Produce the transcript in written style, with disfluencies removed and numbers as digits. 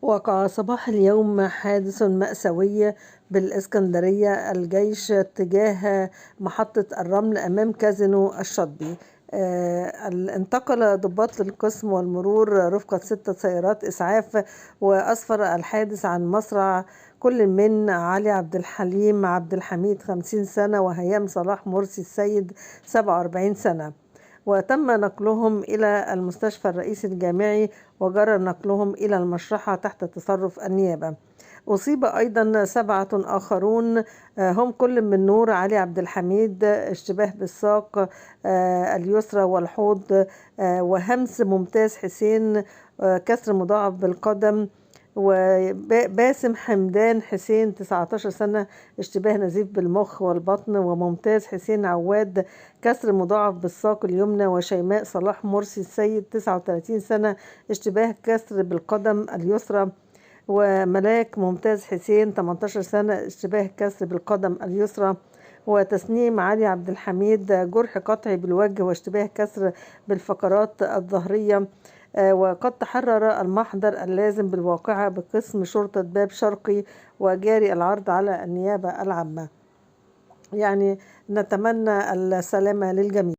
وقع صباح اليوم حادث مأساوي بالإسكندرية. الجيش اتجاه محطة الرمل أمام كازينو الشاطبي. انتقل ضباط للقسم والمرور رفقة 6 سيارات إسعاف، وأسفر الحادث عن مصرع كل من علي عبد الحليم عبد الحميد 50 سنة وهيام صلاح مرسي السيد 47 سنة، وتم نقلهم إلى المستشفى الرئيسي الجامعي، وجرى نقلهم إلى المشرحة تحت تصرف النيابة. أصيب أيضا 7 آخرون، هم كل من نور علي عبد الحميد اشتباه بالساق اليسرى والحوض، وهمس ممتاز حسين كسر مضاعف بالقدم، وباسم حمدان حسين 19 سنة اشتباه نزيف بالمخ والبطن، وممتاز حسين عواد كسر مضاعف بالساق اليمنى، وشيماء صلاح مرسي السيد 39 سنة اشتباه كسر بالقدم اليسرى، وملاك ممتاز حسين 18 سنة اشتباه كسر بالقدم اليسرى، وتسنيم علي عبد الحميد جرح قطعي بالوجه واشتباه كسر بالفقرات الظهرية. وقد تحرر المحضر اللازم بالواقعة بقسم شرطة باب شرقي، وجاري العرض على النيابة العامة. يعني نتمنى السلامة للجميع.